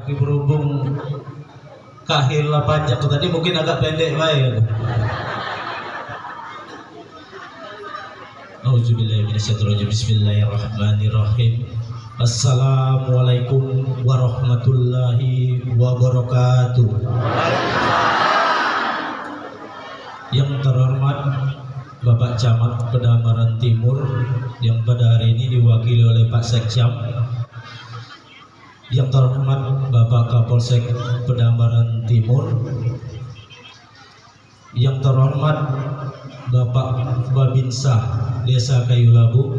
Tapi berhubung kahil panjang tuh tadi mungkin agak pendek baik. Auzubillahi Bismillahirrahmanirrahim. Assalamualaikum warahmatullahi wabarakatuh. Yang terhormat Bapak Camat Pedamaran Timur yang pada hari ini diwakili oleh Pak Sekjam. Yang terhormat Bapak Kapolsek Pedamaran Timur. Yang terhormat Bapak Babinsa Desa Kayu Labu.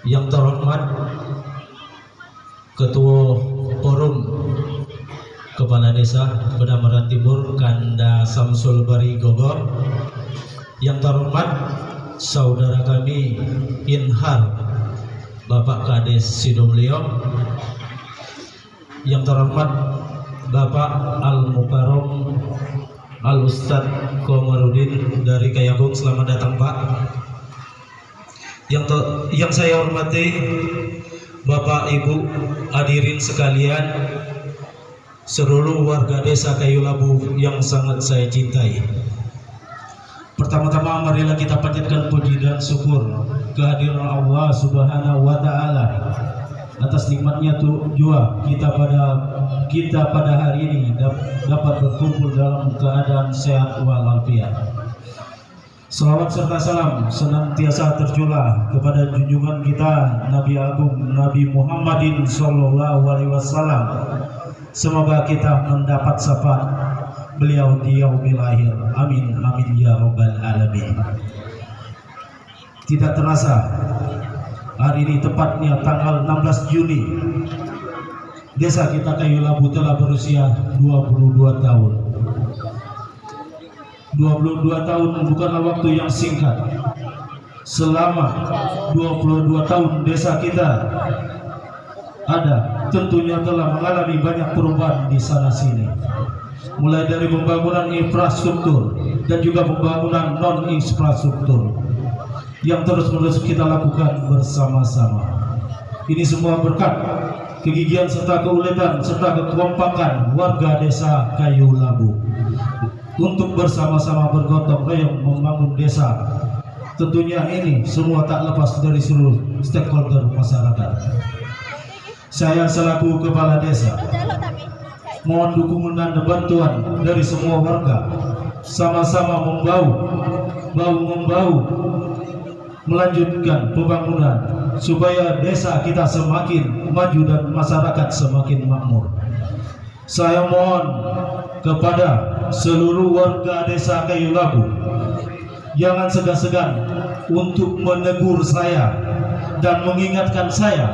Yang terhormat Ketua Forum Kepala Desa Pedamaran Timur Kanda Samsul Barigogor. Yang terhormat saudara kami Inhar Bapak Kades Sidomlio. Yang terhormat Bapak Al-Mukarram Al-Ustad Komarudin dari Kayagung. Selamat datang Pak. Yang saya hormati Bapak Ibu hadirin sekalian, seluruh warga desa Kayu Labu yang sangat saya cintai. Pertama-tama marilah kita panjatkan puji dan syukur kehadiran Allah Subhanahu wa taala atas nikmatnya jua kita pada hari ini dapat berkumpul dalam keadaan sehat walafiat. Salawat serta salam senantiasa tercurah kepada junjungan kita Nabi Agung Nabi Muhammadin Sallallahu Alaihi Wasallam. Semoga kita mendapat syafaat beliau di yaumil akhir. Amin amin ya robbal alamin. Tidak terasa hari ini tepatnya tanggal 16 Juni desa kita Kayu Labu telah berusia 22 tahun. 22 tahun bukanlah waktu yang singkat. Selama 22 tahun desa kita ada, tentunya telah mengalami banyak perubahan di sana sini. Mulai dari pembangunan infrastruktur dan juga pembangunan non infrastruktur yang terus-menerus kita lakukan bersama-sama. Ini semua berkat kegigihan serta keuletan serta kekompakan warga desa Kayu Labu untuk bersama-sama bergotong royong membangun desa. Tentunya ini semua tak lepas dari seluruh stakeholder masyarakat. Saya selaku kepala desa mohon dukungan dan bantuan dari semua warga, sama-sama membahu melanjutkan pembangunan supaya desa kita semakin maju dan masyarakat semakin makmur. Saya mohon kepada seluruh warga desa Kayu Labu, jangan segan-segan untuk menegur saya dan mengingatkan saya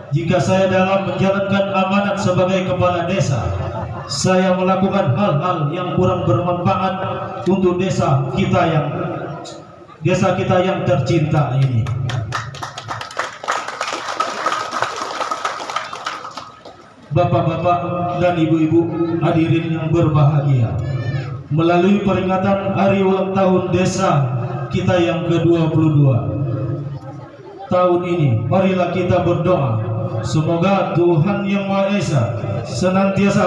jika saya dalam menjalankan amanat sebagai kepala desa, saya melakukan hal-hal yang kurang bermanfaat untuk desa kita yang tercinta ini. Bapak-bapak dan ibu-ibu hadirin yang berbahagia, melalui peringatan hari ulang tahun desa kita yang ke-22 tahun ini, marilah kita berdoa semoga Tuhan Yang Maha Esa senantiasa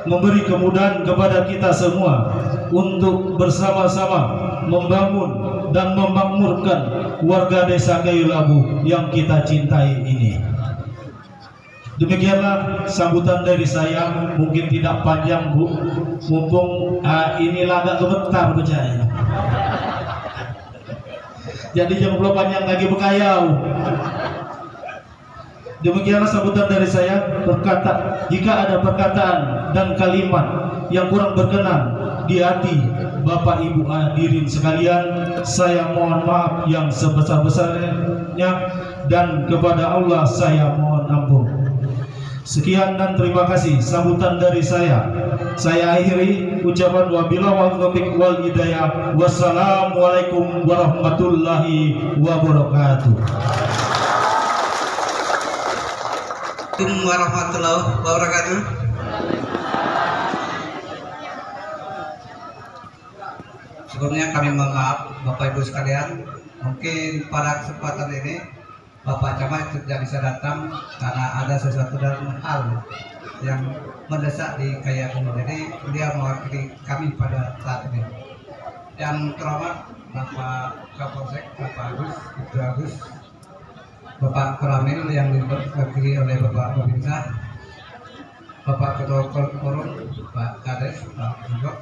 memberi kemudahan kepada kita semua untuk bersama-sama membangun dan memakmurkan warga desa Kayu Labu yang kita cintai ini. Demikianlah sambutan dari saya, mungkin tidak panjang Bu, mumpung inilah agak gemetar berjaya. Jadi jangan belum panjang lagi bekayau. Demikianlah sambutan dari saya, berkata jika ada perkataan dan kalimat yang kurang berkenan di hati Bapak Ibu hadirin sekalian, saya mohon maaf yang sebesar-besarnya dan kepada Allah saya mohon ampun. Sekian dan terima kasih sambutan dari saya. Saya akhiri ucapan wabillahi taufiq wal hidayah. Wassalamualaikum warahmatullahi wabarakatuh. Assalamualaikum warahmatullahi wabarakatuh. Sebelumnya kami mohon maaf Bapak Ibu sekalian, mungkin pada kesempatan ini Bapak Camat tidak bisa datang karena ada sesuatu dan hal yang mendesak di Kayakumbu. Jadi dia mewakili kami pada saat ini. Yang terhormat Bapak Kapolsek, Bapak Agus, Ibtu Agus, Bapak Koramil yang diwakili oleh Bapak Babinsa, Bapak Ketua Korum, Pak Kades, Pak Bugok,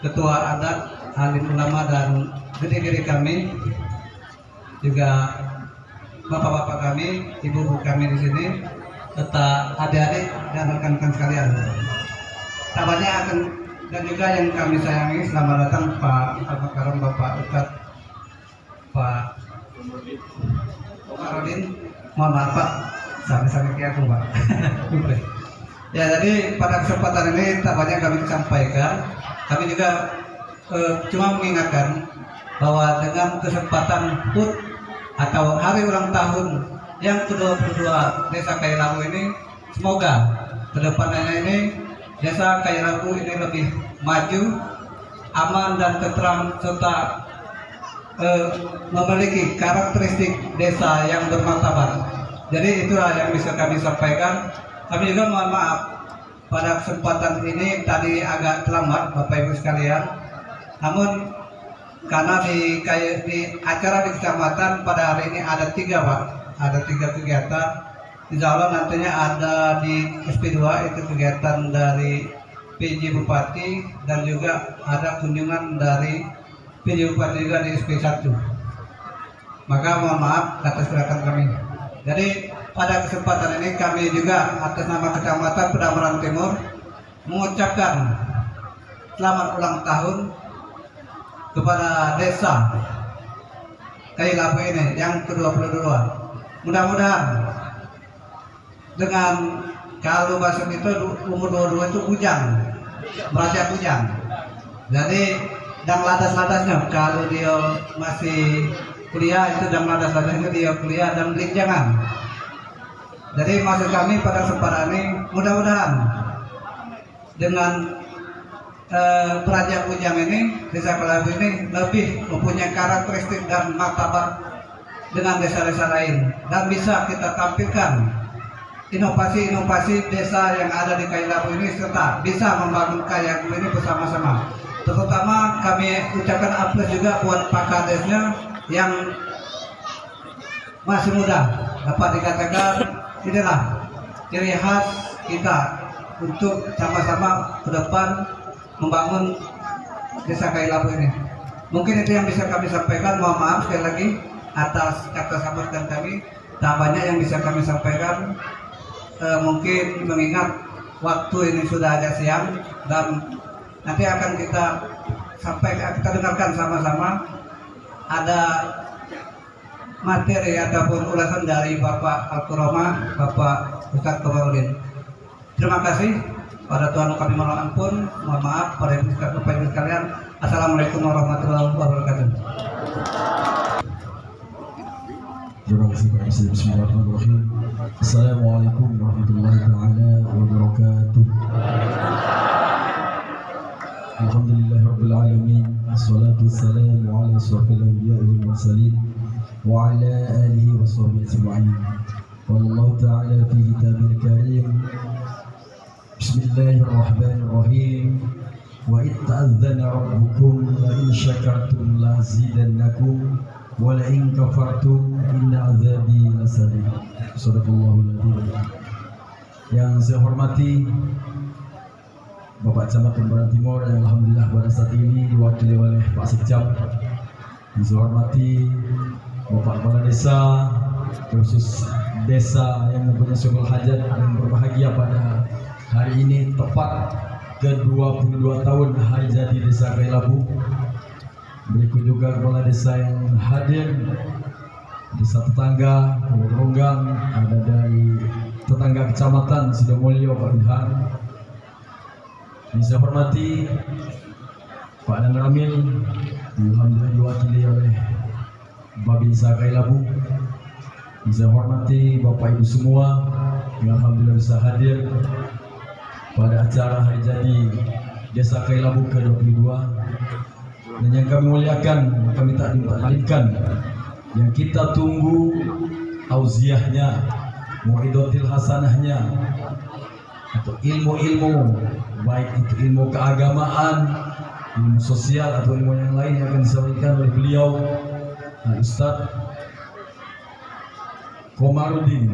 Ketua Adat, Alim Ulama dan gede-gede kami, juga bapak-bapak kami, ibu-ibu kami di sini, serta adik-adik dan rekan-rekan sekalian. Tampaknya akan dan juga yang kami sayangi, selamat datang Pak Al-Makaram, Bapak Ustadz, Pak Karodin. Mohon maaf Pak, sampai-sampai ke aku Pak. Ya, jadi pada kesempatan ini tampaknya kami sampaikan, kami juga cuma mengingatkan bahwa dengan kesempatan HUT atau hari ulang tahun yang ke-22 Desa Kayilabu ini, semoga kedepannya ini Desa Kayilabu ini lebih maju, aman dan tentram, serta memiliki karakteristik desa yang bermartabat. Jadi itulah yang bisa kami sampaikan. Kami juga mohon maaf pada kesempatan ini tadi agak terlambat Bapak Ibu sekalian. Namun karena di acara di kecamatan pada hari ini ada 3 Pak, ada 3 kegiatan. Insya Allah nantinya ada di SP2 itu kegiatan dari PJ Bupati dan juga ada kunjungan dari PJ Bupati juga di SP1. Maka mohon maaf atas gerakan kami. Jadi pada kesempatan ini kami juga atas nama Kecamatan Pedameran Timur mengucapkan selamat ulang tahun kepada Desa Kayilabu ini yang ke-22. Mudah-mudahan dengan kalau bahasa itu umur 22 itu bujang, beranjak bujang. Jadi dang ladas-ladasnya kalau dia masih kuliah itu dang ladas-ladasnya dia kuliah dan jangan. Jadi maksud kami pada kesempatan ini mudah-mudahan dengan Praja Bujang ini, Desa Kayilabu ini lebih mempunyai karakteristik dan martabat dengan desa-desa lain dan bisa kita tampilkan inovasi-inovasi desa yang ada di Kayilabu ini serta bisa membangun Kayilabu ini bersama-sama. Terutama kami ucapkan aplaus juga buat Pak Kadesnya yang masih muda, dapat dikatakan inilah ciri khas kita untuk sama-sama ke depan membangun Desa Kayilabu ini. Mungkin itu yang bisa kami sampaikan. Mohon maaf sekali lagi atas kata sambutan kami. Tak banyak yang bisa kami sampaikan. Mungkin mengingat waktu ini sudah agak siang dan nanti akan kita sampaikan, kita dengarkan sama-sama ada materi ataupun ulasan dari Bapak Al-Quroma, Bapak Ustadz Komarudin. Terima kasih. Pada Tuhan kami mohon ampun, mohon maaf pada Bapak Ibu sekalian. Assalamualaikum warahmatullahi wabarakatuh. Terima kasih Pak Presiden. Bismillahirrahmanirrahim. Assalamualaikum warahmatullahi taala wabarakatuh. Alhamdulillahirabbil alamin. Wassalatu wassalamu ala asyrafil anbiya'i wal mursalin wa ala alihi wa sahbihi ajma'in. Wallahu ta'ala fi kitabil karim. Bismillahirrahmanirrahim. Wa id ta'adzana rabbukum la in syakartum la azidannakum wa la in kafartum inna azabi lasadid. Shadaqallahul adzim. Yang saya hormati Bapak Camat Pedameran Timur yang alhamdulillah pada saat ini diwakili oleh Pak Sekcam. Yang saya hormati Bapak Kepala Desa, khusus desa yang mempunyai syukur hajat dan berbahagia pada hari ini tepat ke-22 tahun hari jadi Desa Kayilabu. Berikut juga kepala desa yang hadir, desa tetangga, Ronggang, ada dari tetangga kecamatan Sidomulyo, Pak Ilham. Yang saya hormati Pak Dan Ramil, alhamdulillah diwakili oleh Babinsa Kayilabu. Yang saya hormati Bapak Ibu semua yang alhamdulillah bisa hadir pada acara hari jadi Desa Kayilabu ke-22. Dan yang kami muliakan, kami tak dimaklumkan yang kita tunggu tauziahnya, mu'idotil hasanahnya, atau ilmu-ilmu, baik itu ilmu keagamaan, ilmu sosial atau ilmu yang lain yang akan disampaikan oleh beliau Ustaz Komarudin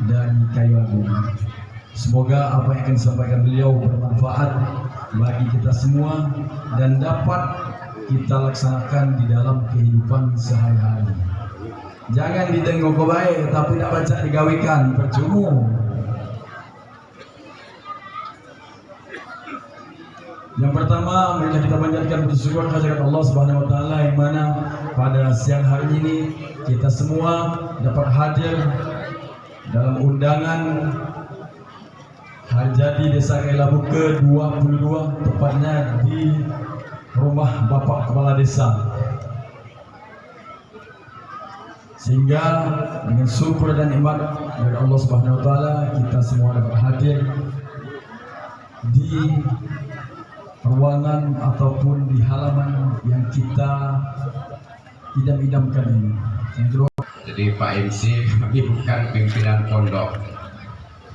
dari Kayu Agung. Semoga apa yang akan disampaikan beliau bermanfaat bagi kita semua dan dapat kita laksanakan di dalam kehidupan sehari-hari. Jangan didengar kau baik tapi tidak baca digawikan, percuma. Yang pertama, marilah kita panjatkan puji syukur kehadirat Allah Subhanahu wa taala yang mana pada siang hari ini kita semua dapat hadir dalam undangan hari jadi Desa Kayu Labu ke-22, tepatnya di rumah Bapak Kepala Desa. Sehingga dengan syukur dan nikmat dari Allah Subhanahu wa taala kita semua dapat hadir di ruangan ataupun di halaman yang kita idam-idamkan ini. Yang kedua, jadi Pak MC, kami bukan pimpinan pondok.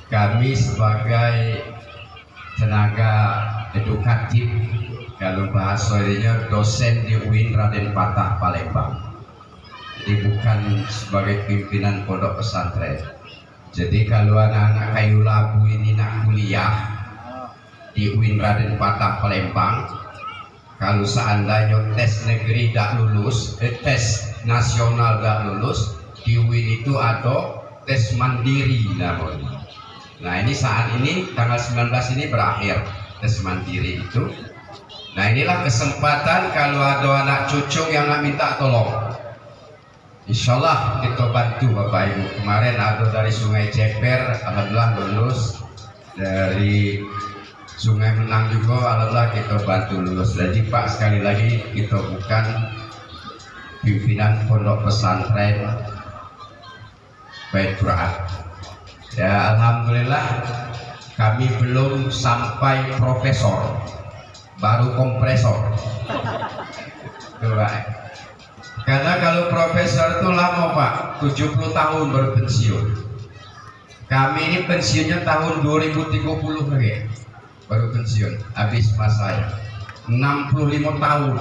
Kami sebagai tenaga edukatif, kalau bahasanya dosen di UIN Raden Patah Palembang. Jadi bukan sebagai pimpinan pondok pesantren. Jadi kalau anak-anak Kayu Labu ini nak kuliah di UIN Raden Patah Palembang, kalau seandainya tes negeri tak lulus, tes nasional tak lulus, di UIN itu ada tes mandiri namanya. Nah ini saat ini tanggal 19 ini berakhir tes mandiri itu. Nah inilah kesempatan kalau ada anak cucu yang nak minta tolong, insya Allah kita bantu Bapak Ibu. Kemarin ada dari Sungai Ceper, alhamdulillah lulus. Dari Sungai Menang juga alhamdulillah kita bantu lulus. Jadi Pak, sekali lagi kita bukan pimpinan pondok pesantren Bait Quran. Ya alhamdulillah kami belum sampai profesor, baru kompresor. Coba. Karena kalau profesor itu lama Pak, 70 tahun baru pensiun. Kami ini pensiunnya tahun 2030 lagi, baru pensiun, habis masanya 65 tahun.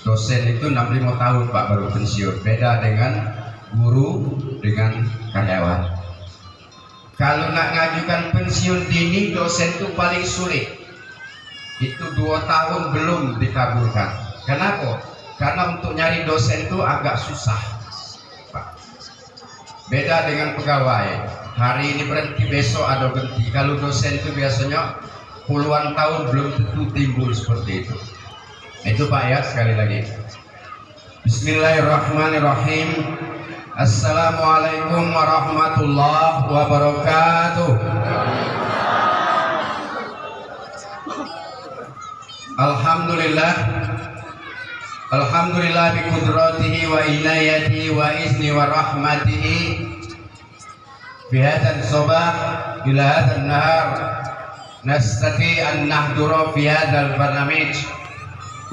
Dosen itu 65 tahun Pak baru pensiun. Beda dengan guru dengan karyawan. Kalau nak ngajukan pensiun dini, dosen itu paling sulit. Itu 2 tahun belum dikabulkan. Kenapa? Karena untuk nyari dosen itu agak susah Pak. Beda dengan pegawai, hari ini berhenti besok ada berhenti. Kalau dosen itu biasanya puluhan tahun belum tentu timbul seperti itu. Itu Pak ya, sekali lagi. Bismillahirrahmanirrahim. Assalamualaikum warahmatullahi wabarakatuh. Alhamdulillah. Alhamdulillah bi qudratihi wa inayatihi wa izni wa rahmatihi fi hadzal sabah ila hadzal nahar nastati an nahdura fi hadzal barnamij,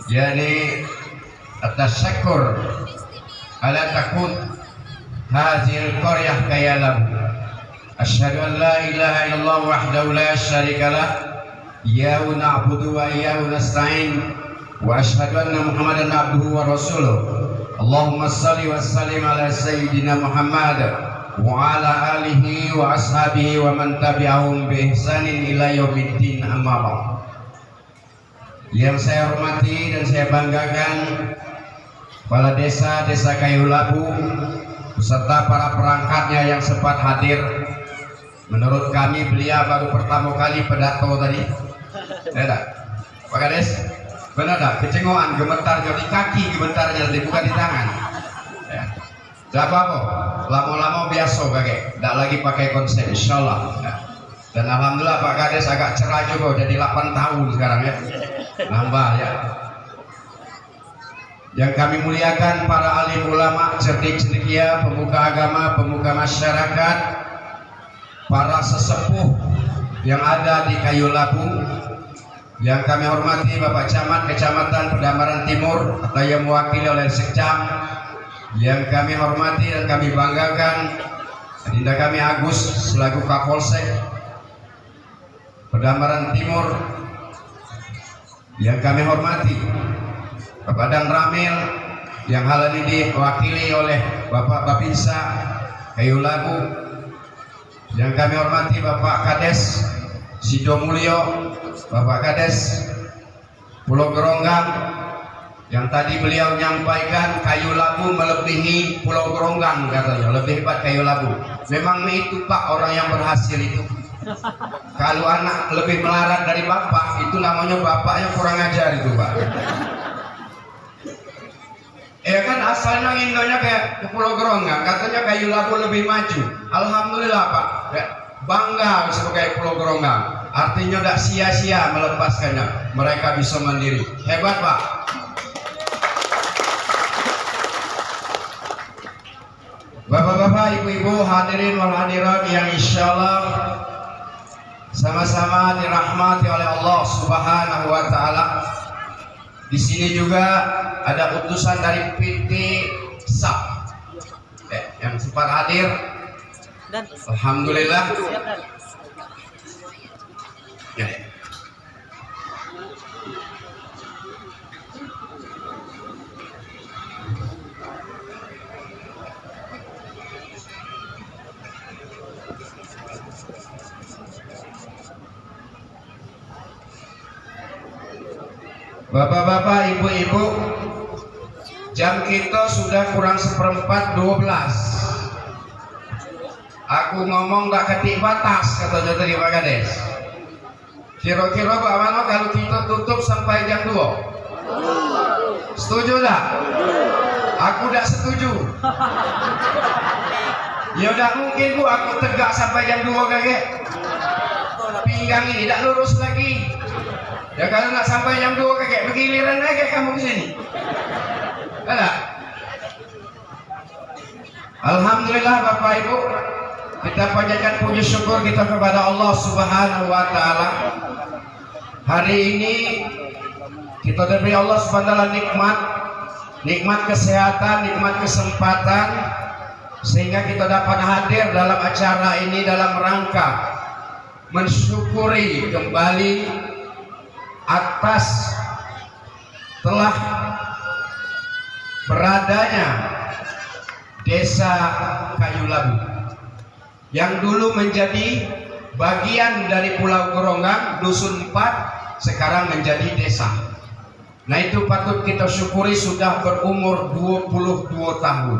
yani at-tashakkur ala takun hadhihi al-qaryah Kayu Labu. Asyhadu an la ilaha illallah wahdahu la syarika lah, iyyahu na'budu wa iyyahu nasta'in, wa asyhadu anna Muhammadan abduhu wa rasuluh. Allahumma shalli wa sallim ala sayyidina Muhammad wa ala alihi wa ashabihi wa man tabi'ahum bi ihsanin ila yaumiddin, amma ba'd. Yang saya hormati dan saya banggakan kepala desa Kayu Labu beserta para perangkatnya yang sempat hadir. Menurut kami beliau baru pertama kali pidato tadi. Ya tak? Pak Kades? Benar tak? Kecengoan, gemetar di kaki, gemetarnya bukan di tangan. Ya. Tidak apa-apa, lama-lama biasa kakek, tidak lagi pakai konsep, insya Allah. Ya. Dan alhamdulillah Pak Kades agak cerah juga, jadi 8 tahun sekarang ya, nambah ya. Yang kami muliakan para alim ulama, cerdik cendekia, pemuka agama, pemuka masyarakat, para sesepuh yang ada di Kayu Labu. Yang kami hormati Bapak Camat Kecamatan Pedamaran Timur atau yang mewakili oleh Sekcam, yang kami hormati dan kami banggakan Adinda kami Agus selaku Kapolsek Pedamaran Timur, yang kami hormati Bapak Dan Ramil yang hal ini diwakili oleh Bapak Bapinsa Kayu Labu, yang kami hormati Bapak Kades Sido Mulyo, Bapak Kades Pulau Geronggang, yang tadi beliau menyampaikan Kayu Labu melebihi Pulau Geronggang, katanya lebih hebat Kayu Labu. Memang itu Pak orang yang berhasil itu. Kalau anak lebih melarat dari bapak, itu namanya bapaknya kurang ajar itu Pak. Kan asalnya Indonya kayak ke Pulau Geronggang, katanya Kayu Labu lebih maju. Alhamdulillah Pak, bangga sebagai Pulau Geronggang. Artinya tidak sia-sia melepaskannya, mereka bisa mandiri. Hebat Pak. Bapak-bapak, ibu-ibu, hadirin wal hadirat yang insyaallah sama-sama dirahmati oleh Allah Subhanahu wa taala. Di sini juga ada utusan dari PT SAP yang sempat hadir. Alhamdulillah. Ya. Bapak-bapak, ibu-ibu, jam kita sudah kurang 11:45. Aku ngomong gak ketik batas, katanya tadi Pak Kades. Kira-kira Pak Mano kalau kita tutup sampai jam 2? Setuju tak? Aku tidak setuju. Ya udah mungkin Bu, aku tegak sampai jam 2 kakek. Pinggang ini tidak lurus lagi. Ya kalau nggak sampai jam 2 kakek, begiliran aja kamu kesini. Ada? Alhamdulillah Bapak Ibu, kita panjatkan puji syukur kita kepada Allah Subhanahu wa taala. Hari ini kita diberi Allah Subhanahu wa taala nikmat kesehatan, nikmat kesempatan, sehingga kita dapat hadir dalam acara ini dalam rangka mensyukuri kembali atas telah beradanya Desa Kayu Labu yang dulu menjadi bagian dari Pulau Geronggang, Dusun 4, sekarang menjadi desa. Nah itu patut kita syukuri, sudah berumur 22 tahun.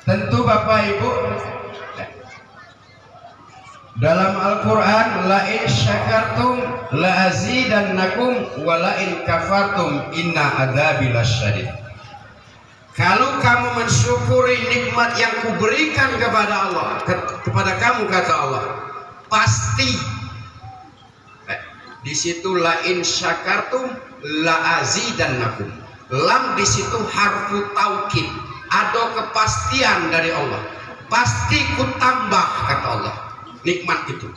Tentu Bapak Ibu, dalam Al-Quran, la in syakartum la azidannakum wa la in kafartum inna adzabi lasyadid. Kalau kamu mensyukuri nikmat yang kuberikan kepada Allah, kepada kamu, kata Allah, pasti di situ la in syakartum la azidannakum. Lam di situ harfu taukid, ada kepastian dari Allah. Pasti ku tambah, kata Allah, nikmat itu.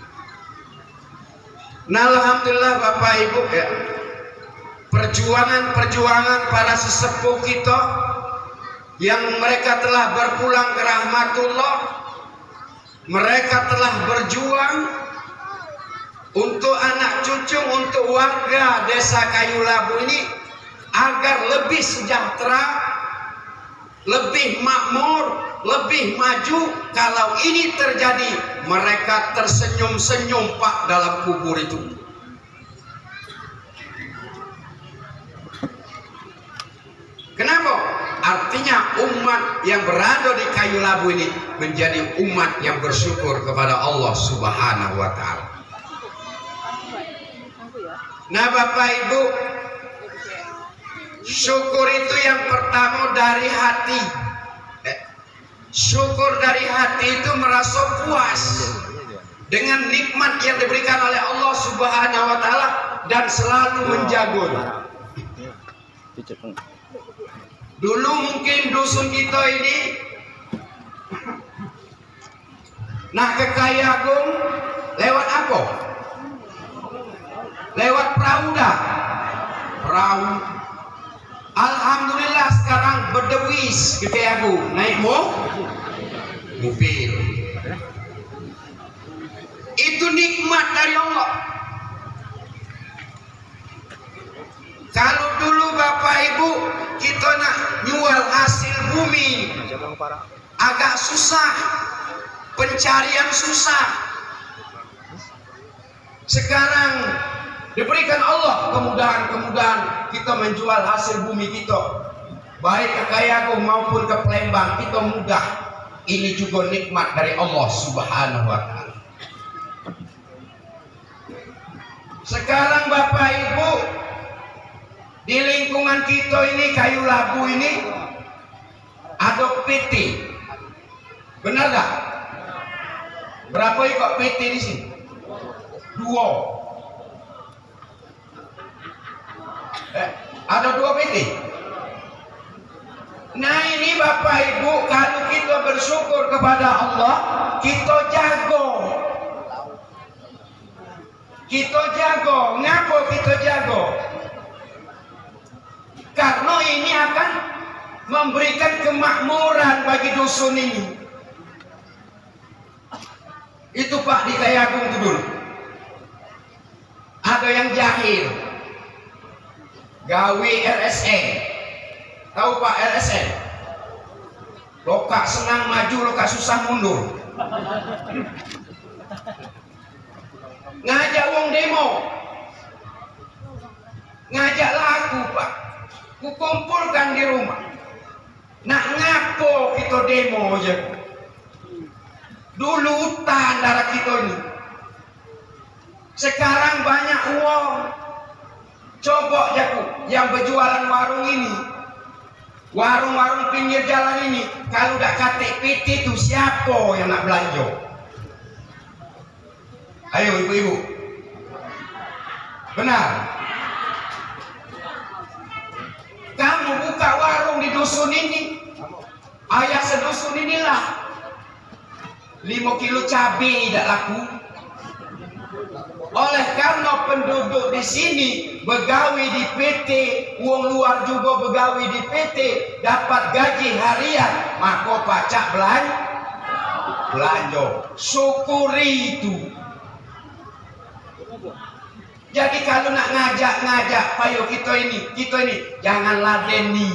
Nah alhamdulillah Bapak Ibu, perjuangan para sesepuh kita yang mereka telah berpulang ke rahmatullah, mereka telah berjuang untuk anak cucu, untuk warga Desa Kayu Labu ini agar lebih sejahtera, lebih makmur, lebih maju. Kalau ini terjadi, mereka tersenyum-senyum Pak dalam kubur itu. Kenapa? Artinya umat yang berada di Kayu Labu ini menjadi umat yang bersyukur kepada Allah Subhanahu wa taala. Nah Bapak Ibu, syukur itu yang pertama dari hati. Syukur dari hati itu merasa puas dengan nikmat yang diberikan oleh Allah Subhanahu wa taala dan selalu menjaga. Dulu mungkin dusun kita ini nak ke Kayagung lewat apa? Lewat perahu dah. Perahu. Alhamdulillah sekarang dewis gede aku naik mobil. Itu nikmat dari Allah. Kalau dulu Bapak Ibu kita nak jual hasil bumi agak susah, pencarian susah. Sekarang diberikan Allah kemudahan kita menjual hasil bumi kita, baik ke Kayagung maupun ke Palembang, kita mudah. Ini juga nikmat dari Allah Subhanahu wa Ta'ala. Sekarang Bapak Ibu di lingkungan kita ini, Kayu Labu ini ada PT, benar gak? Berapa ikut PT di sini? 2. Ada 2 PT. Nah ini Bapak Ibu, kalau kita bersyukur kepada Allah, kita jago. Ngapa kita jago? Karena ini akan memberikan kemakmuran bagi dusun ini. Itu Pak di Kayagung itu dulu. Ada yang jahil, gawe RSN. Tahu Pak RSN? Lokak senang maju, lokak susah mundur. Ngajak wong demo, ngajak lagu Pak, kukumpulkan di rumah. Nak ngapo kita demo aja. Dulu hutan darah kita ini, sekarang banyak uang. Coba jaku yang berjualan warung ini, warung-warung pinggir jalan ini, kalau udah KTPT itu siapa yang nak belanja? Ayo ibu-ibu, benar? Kamu buka warung di dusun ini, ayah sedusun inilah 5 kilo cabai tidak laku. Oleh karena penduduk di sini begawi di PT, uang luar juga begawi di PT, dapat gaji harian, maka pacak belanja. Syukuri itu. Jadi kalau nak ngajak payo kita ini jangan ladeni.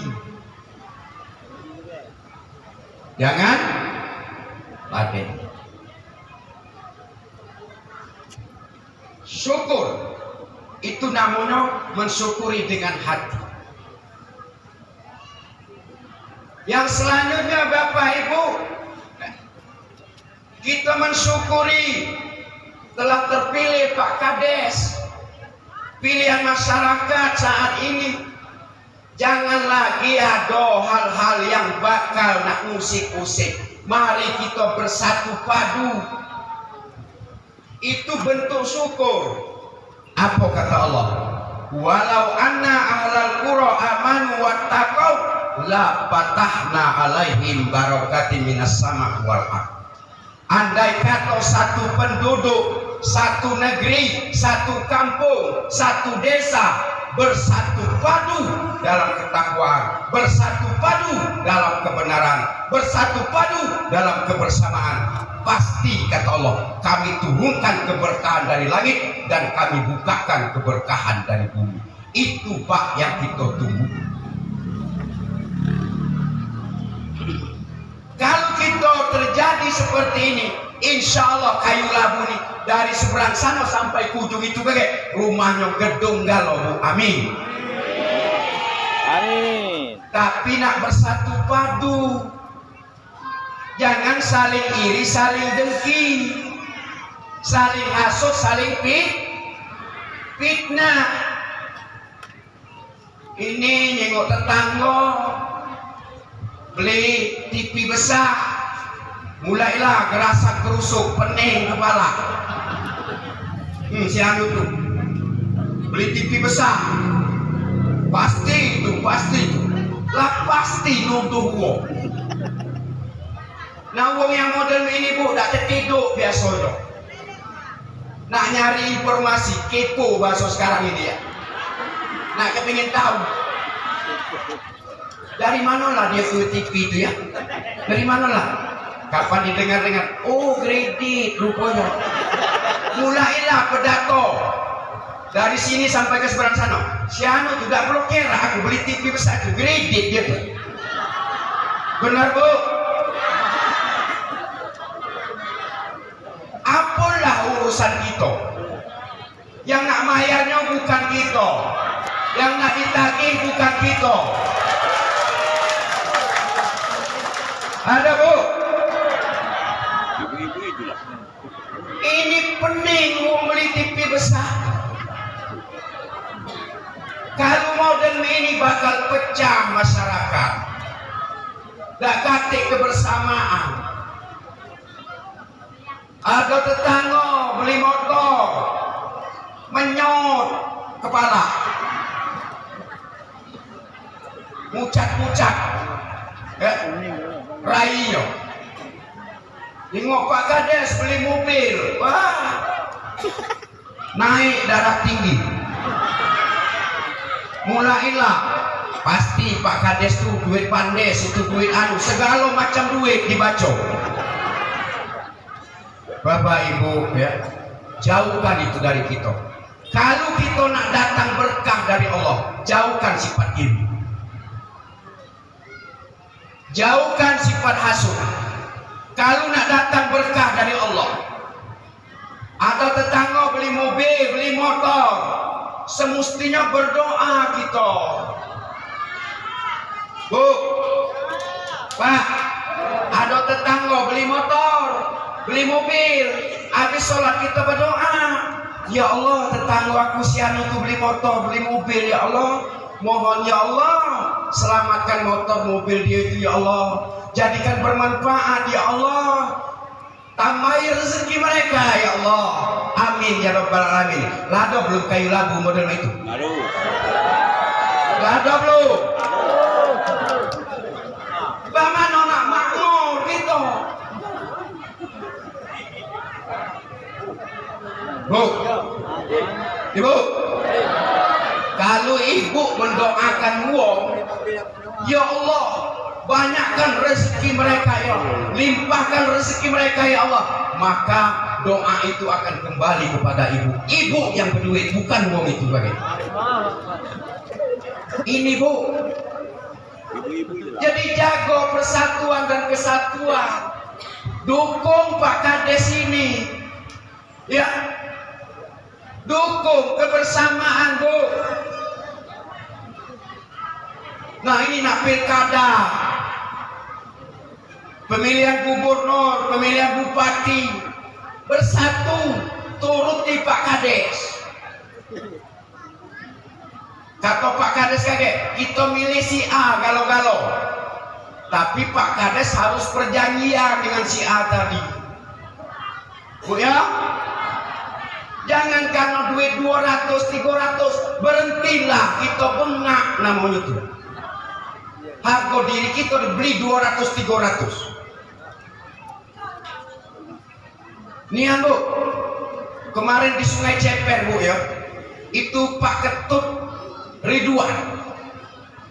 Jangan ladeni. Syukur itu namanya mensyukuri dengan hati. Yang selanjutnya Bapak Ibu, kita mensyukuri telah terpilih Pak Kades. Pilihan masyarakat saat ini, jangan lagi ada hal-hal yang bakal nak usik-usik. Mari kita bersatu padu. Itu bentuk syukur. Apa kata Allah? Walau anna ahlal qura amanu wattaqau la fatahna alaihim barakatin minas sama wal ardh. Andai kata satu penduduk, satu negeri, satu kampung, satu desa bersatu padu dalam ketakwaan, bersatu padu dalam kebenaran, bersatu padu dalam kebersamaan, pasti kata Allah, kami turunkan keberkahan dari langit dan kami bukakan keberkahan dari bumi. Itu Pak yang kita tunggu. Kalau kita terjadi seperti ini, insya Allah Kayu Labu ini dari seberang sana sampai ke ujung itu kayak rumahnya gedung galau Bu. Amin. Amin. Tapi nak bersatu padu, jangan saling iri, saling dengki, saling hasut, saling fitnah. Ini nyengok tetangga beli TV besar, mulailah gerasak gerusuk, pening kepala. Si anu tuh beli TV besar, pasti itu lah, pasti nuduh wong. Nah wong yang model ini Bu, tak tertidur biasanya. Nak nyari informasi, kepo bahasa sekarang ini ya. Nah kepingin tahu. Dari manalah dia ke TV itu ya? Dari manalah? Kapan didengar-dengar? Oh, kredit rupanya. Mulailah pedato. Dari sini sampai ke seberang sana. Si Anu juga blokir. Aku beli TV besar itu kredit dia tuh. Benar Bu? Apalah urusan kita? Yang nak bayarnya bukan kita. Yang nak ditagih bukan kita. Ada Bu? Ini pening mau beli TV besar. Kalau model ini bakal pecah masyarakat. Gak katik kebersamaan. Ada tetangga beli motor, menyot kepala, mucat-mucat, raio. Tengok Pak Kades beli mobil, wah, naik darah tinggi. Mulailah, pasti Pak Kades tuh duit pandes, itu duit anu, segala macam duit dibaca. Bapak Ibu ya, jauhkan itu dari kita. Kalau kita nak datang berkah dari Allah, jauhkan sifat iri. Jauhkan sifat hasud. Kalau nak datang berkah dari Allah, ada tetangga beli mobil, beli motor, semestinya berdoa kita. Bu, Pak, ada tetangga beli motor, beli mobil, habis sholat kita berdoa, ya Allah tetangga aku si anu tuh beli motor, beli mobil, ya Allah mohon ya Allah selamatkan motor mobil dia itu ya Allah, jadikan bermanfaat ya Allah, tambahi rezeki mereka ya Allah, amin ya rabbal alamin. Lado belum kayu lagu model itu? Lado belum? Bagaimana nak makmur gitu? Bu, Ibu, kalau ibu mendoakan uang, ya Allah banyakkan rezeki mereka ya Allah, limpahkan rezeki mereka ya Allah, maka doa itu akan kembali kepada ibu. Ibu yang berduit, bukan uang itu bagaimana? Ini Bu, jadi jago persatuan dan kesatuan, dukung Pak Kades ini ya, dukung kebersamaan Bu. Nah ini nak pilkada, pemilihan gubernur, pemilihan bupati, bersatu turuti Pak Kades. Kata Pak Kades kaget, kita milih si A galau-galau, tapi Pak Kades harus perjanjian dengan si A tadi, Bu ya. Jangan karena duit 200, 300 berhentilah kita bengak namanya itu. Harga diri kita dibeli 200, 300. Nian Bu, kemarin di Sungai Ceper Bu ya, itu Pak Ketut Ridwan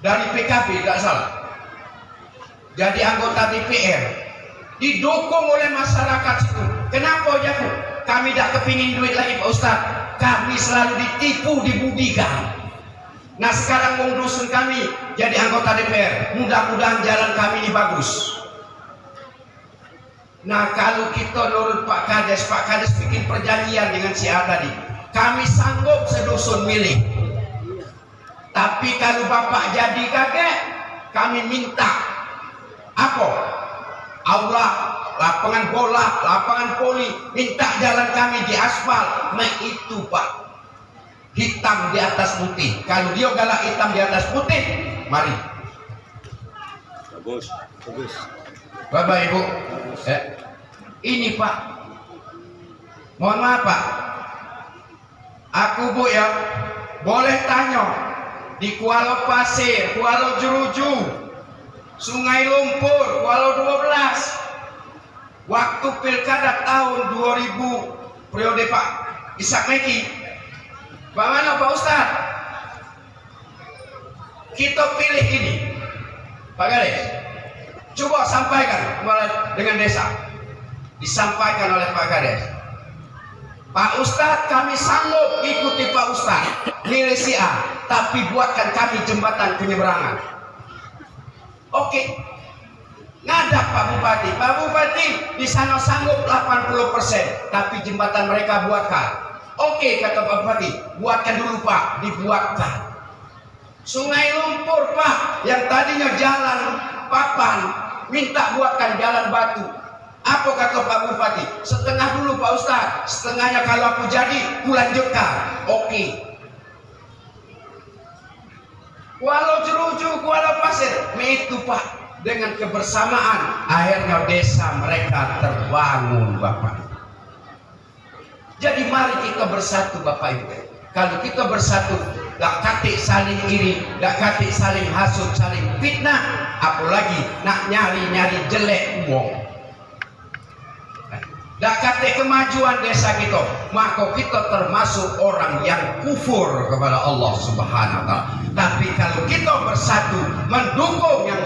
dari PKB tidak salah, jadi anggota DPR, didukung oleh masyarakat situ. Kenapa ya Bu? Kami tidak kepingin duit lagi Pak Ustadz, kami selalu ditipu, dibudikan. Nah sekarang wong dusun kami jadi anggota DPR, mudah-mudahan jalan kami ini bagus. Nah kalau kita nurut Pak Kades bikin perjanjian dengan si A tadi, kami sanggup sedusun milih. Tapi kalau Bapak jadi kaget, kami minta apa? Aula, lapangan bola, lapangan voli, minta jalan kami di aspal. Nah itu Pak, hitam di atas putih. Kalau dia galak hitam di atas putih, mari. Bagus, bagus. Bapak Ibu, ini Pak, mohon maaf Pak, aku Bu ya, boleh tanya di Kuala Pasir, Kuala Jeruju, Sungai Lumpur, Kuala 12, waktu pilkada tahun 2000 periode Pak Ishak Meki, bagaimana Pak Ustadz? Kita pilih ini, Pak Kades, coba sampaikan dengan desa. Disampaikan oleh Pak Kades. Pak Ustadz, kami sanggup ikuti Pak Ustadz nilai si A, tapi buatkan kami jembatan penyeberangan. Oke, ngadak Pak Bupati. Pak Bupati di sana sanggup 80%, tapi jembatan mereka buatkan. Oke, kata Pak Bupati, buatkan dulu Pak, dibuatkan. Sungai Lumpur Pak, yang tadinya jalan papan, minta buatkan jalan batu. Apa kata Pak Bupati? Setengah dulu Pak Ustadz, setengahnya kalau aku jadi, ku lanjutkan. Oke. Walau jeruju, walau pasir, itu Pak, dengan kebersamaan, akhirnya desa mereka terbangun Bapak. Jadi mari kita bersatu Bapak Ibu. Kalau kita bersatu, gak katik saling iri, gak katik saling hasut, saling fitnah, apalagi nak nyari-nyari jelek uang. Gak katik kemajuan desa kita, maka kita termasuk orang yang kufur kepada Allah Subhanahu wa Ta'ala. Tapi kalau kita bersatu mendukung yang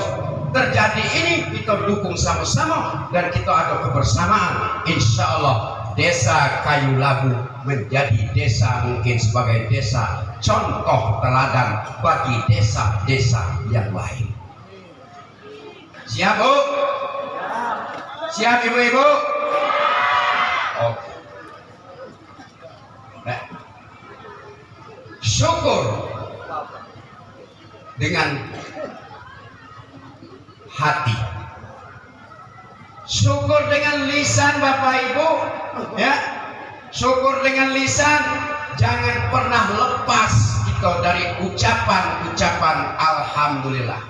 terjadi ini, kita dukung sama-sama dan kita ada kebersamaan, insya Allah desa Kayu Labu menjadi desa mungkin sebagai desa contoh teladan bagi desa-desa yang lain. Siap Bu? Siap Ibu-ibu? Oke. Nah, syukur dengan hati, syukur dengan lisan Bapak Ibu, ya. Syukur dengan lisan, jangan pernah lepas kita dari ucapan-ucapan alhamdulillah.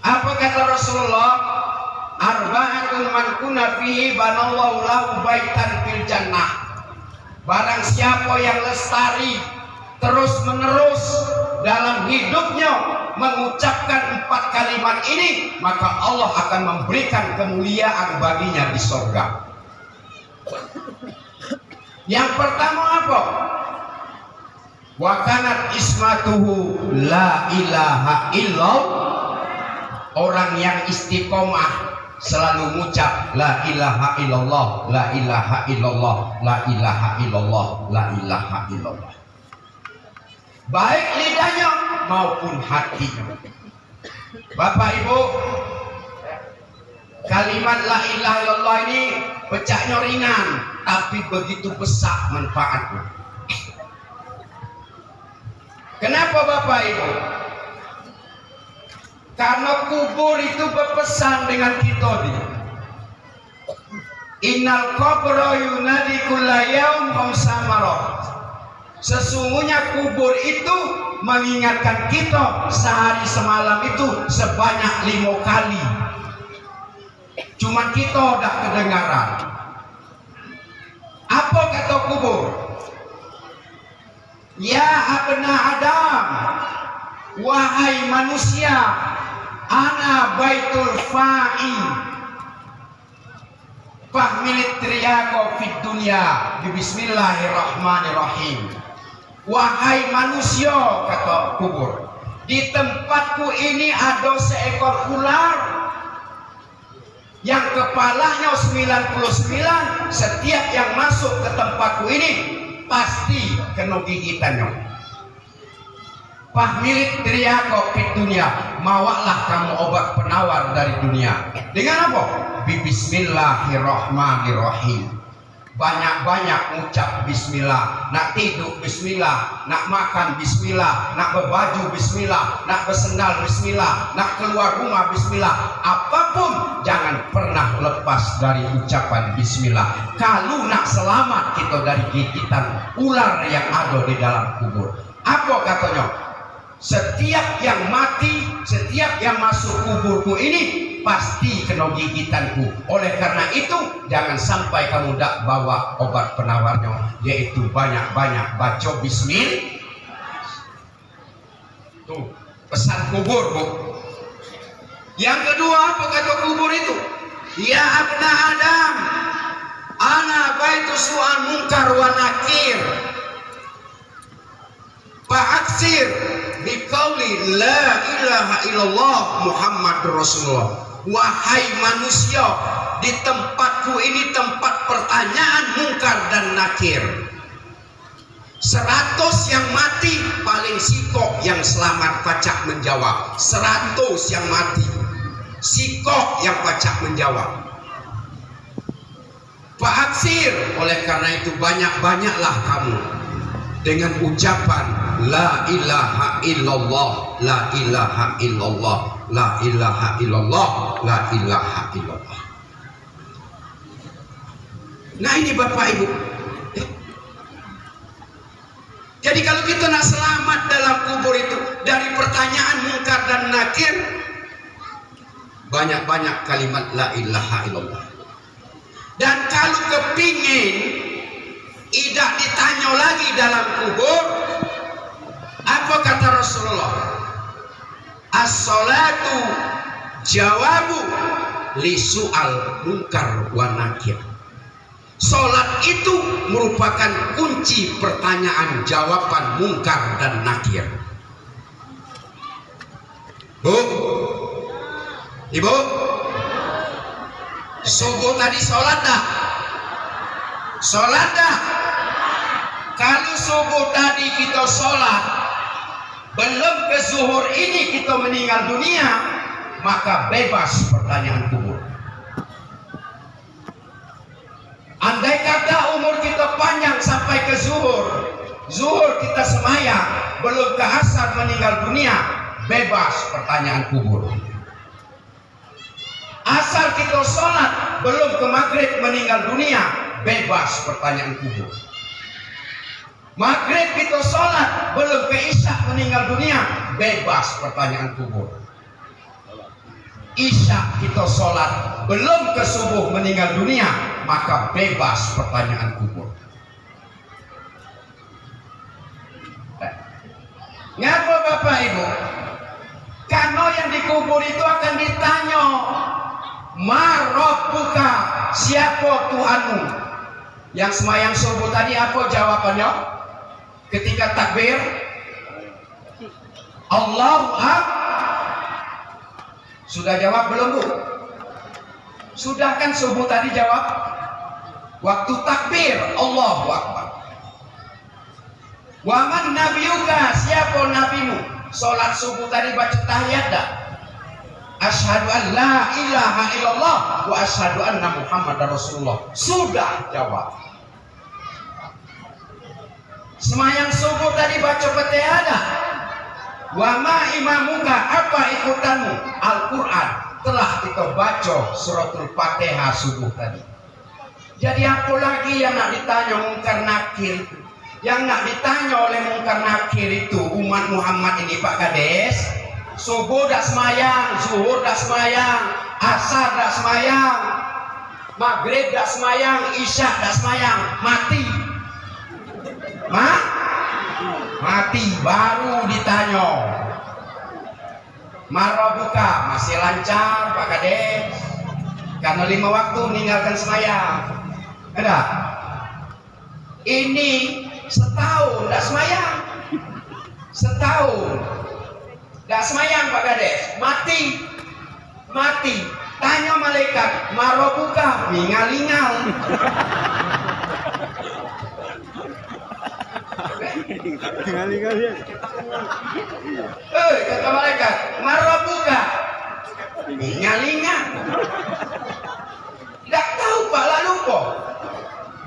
Apa kata Rasulullah? Arba'atun man kunna fihi banallahu lahu baitan fil jannah. Barang siapa yang lestari terus menerus dalam hidupnya mengucapkan 4 kalimat ini, maka Allah akan memberikan kemuliaan baginya di surga. Yang pertama apa? Wa kanat ismatuhu la ilaha illallah. Orang yang istiqomah selalu mengucap la ilaha illallah, la ilaha illallah, la ilaha illallah, la ilaha illallah. Baik lidahnya maupun hatinya. Bapak Ibu, kalimat la ilaha illallah ini pecahnya ringan, tapi begitu besar manfaatnya. Kenapa Bapak Ibu? Karena kubur itu berpesan dengan kita dia. Innal qabra yunadi kulla yaum khamsamara. Sesungguhnya kubur itu mengingatkan kita sehari semalam itu sebanyak 5 kali. Cuma kita udah kedengaran. Apa kata kubur? Ya abna Adam, wahai manusia, ana baitul fa'i fahmilit triyako fid dunya. Bismillahirrahmanirrahim. Wahai manusia, kata kubur, di tempatku ini ada seekor ular yang kepalanya 99. Setiap yang masuk ke tempatku ini pasti kena gigitannya. Fahmilit triyako fid dunya, mawalah kamu obat penawar dari dunia. Dengan apa? Bismillahirrahmanirrahim. Banyak-banyak ucap bismillah. Nak tidur bismillah, nak makan bismillah, nak berbaju bismillah, nak bersendal bismillah, nak keluar rumah bismillah. Apapun jangan pernah lepas dari ucapan bismillah. Kalau nak selamat kita dari gigitan ular yang ada di dalam kubur. Apa katanya? Setiap yang mati, setiap yang masuk kuburku ini pasti kena gigitanku. Oleh karena itu jangan sampai kamu tak bawa obat penawarnya, yaitu banyak-banyak baca bismillah. Tuh pesan kubur Bu. Yang kedua apa kata kubur itu? Ya abna Adam, ana baitu su'an munkar wa nakir. Fa'aksir biqauli muni la ilaha illallah Muhammad Rasulullah. Wahai manusia, di tempatku ini tempat pertanyaan mungkar dan nakir. 100 yang mati, paling sikok yang selamat pacak menjawab. 100 yang mati, sikok yang pacak menjawab. Pak Aksir, oleh karena itu banyak-banyaklah kamu dengan ucapan la ilaha illallah, la ilaha illallah, la ilaha illallah, la ilaha illallah. Nah ini Bapak Ibu. Jadi kalau kita nak selamat dalam kubur itu dari pertanyaan mungkar dan nakir, banyak-banyak kalimat la ilaha illallah. Dan kalau kepingin tidak ditanya lagi dalam kubur, apa kata Rasulullah? As-salatu jawabu li su'al munkar wa nakir. Salat itu merupakan kunci pertanyaan jawaban mungkar dan nakir. Bu, Ibu, subuh tadi sholat dah? Sholat dah? Kalau subuh tadi kita sholat, belum ke zuhur ini kita meninggal dunia, maka bebas pertanyaan kubur. Andai kata umur kita panjang sampai ke zuhur kita semayang, belum ke asar meninggal dunia, bebas pertanyaan kubur. Asar kita sholat, belum ke maghrib meninggal dunia, bebas pertanyaan kubur. Maghrib kita sholat, belum ke isya meninggal dunia, bebas pertanyaan kubur. Isya kita sholat, belum ke subuh meninggal dunia, maka bebas pertanyaan kubur. Ngapa Bapak Ibu? Karena yang dikubur itu akan ditanya, Marabbuka, siapa Tuhanmu? Yang semayang subuh tadi apa jawabannya? Ketika takbir, Allahu Akbar. Sudah jawab belum Bu? Sudah kan subuh tadi jawab? Waktu takbir, Allahu Akbar. Wa man nabiyuka, siapa nabimu? Salat subuh tadi baca tahiyat dah? Asyhadu an la ilaha illallah wa asyhadu anna Muhammadar Rasulullah. Sudah jawab. Semayang subuh tadi baca Fatihah dah? Wa ma imamuka, apa ikutanmu? Al-Quran. Telah kita baca suratul Fatihah subuh tadi. Jadi apa lagi yang nak ditanya mungkar nakir? Yang nak ditanya oleh mungkar nakir itu umat Muhammad ini Pak Kades. Subuh dah semayang, zuhur dah semayang, asar dah semayang, maghrib dah semayang, isya dah semayang, mati. Mati baru ditanya. Marabuka, masih lancar Pak Kades? Karena 5 waktu meninggalkan semayang. Ada? Ini setahun dah semayang. Setahun dah semayang Pak Kades, mati. Tanya malaikat, Marabuka, mingal-ingal. Kata malaikat, Marabuka, mingal-ingal. Tidak tahu Pak, lalu kok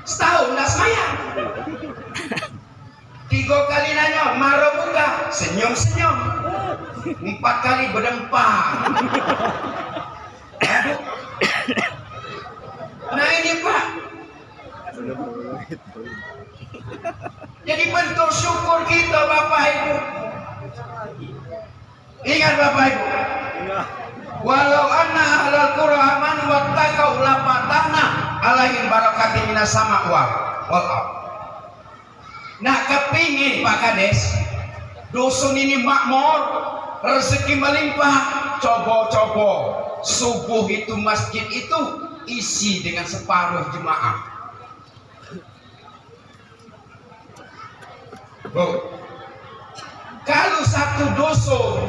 setahun dah semayang. 3 kali nanya, Marabuka, senyum-senyum. 4 kali berdempang. Nah ini Pak, jadi bentuk syukur kita Bapak Ibu. Ingat Bapak Ibu, walau anna ahlal qura amanu wattaqau la fatahna alaihim barakatin minas sama' wal ardh. Nah kepingin Pak Kades dusun ini makmur, rezeki melimpah, coba-coba subuh itu masjid itu isi dengan separuh jemaah. Bu, kalau Kalau satu dusun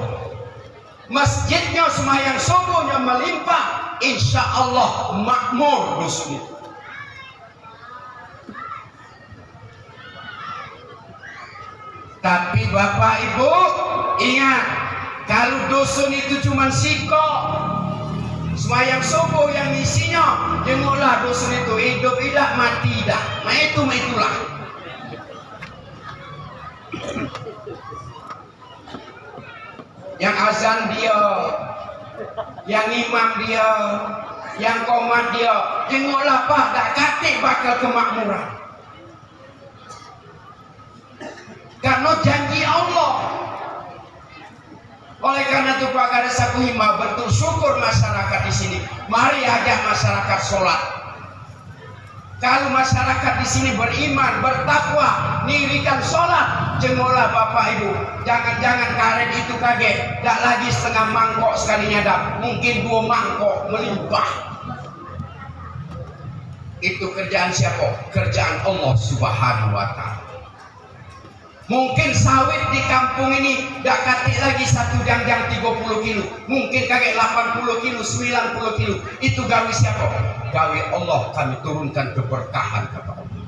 masjidnya sembahyang subuhnya melimpah, insya Allah makmur dusun itu. Tapi Bapak Ibu ingat, kalau dusun itu cuma siko sembahyang subuh yang isinya jenguklah dusun itu, hidup tidak mati tidak, itulah. Yang azan dia, yang imam dia, yang komat dia, jenguklah Pak, tak katik bakal kemakmuran. Karena janji Allah. Oleh karena itu Pak Kades aku himbau betul syukur masyarakat di sini. Mari ajak masyarakat sholat. Kalau masyarakat di sini beriman, bertakwa, nirikan sholat, jenguklah Bapak Ibu. Jangan-jangan karet itu kaget, tak lagi setengah mangkok sekali nyadap, mungkin 2 mangkok melimpah. Itu kerjaan siapa? Kerjaan Allah Subhanahu wa Ta'ala. Mungkin sawit di kampung ini tak katik lagi satu jangjang 30 kilo, mungkin kaget 80 kilo, 90 kilo. Itu gawe siapa? Gawe Allah, kami turunkan keberkahan kepada Allah.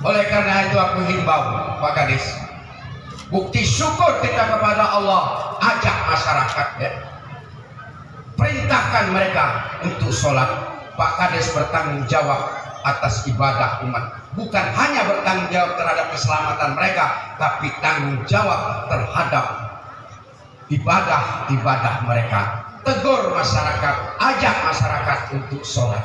Oleh karena itu aku himbau Pak Kades, bukti syukur kita kepada Allah, ajak masyarakat ya. Perintahkan mereka untuk sholat. Pak Kades bertanggung jawab atas ibadah umat. Bukan hanya bertanggung jawab terhadap keselamatan mereka, tapi tanggung jawab terhadap ibadah mereka. Tegur masyarakat, ajak masyarakat untuk sholat.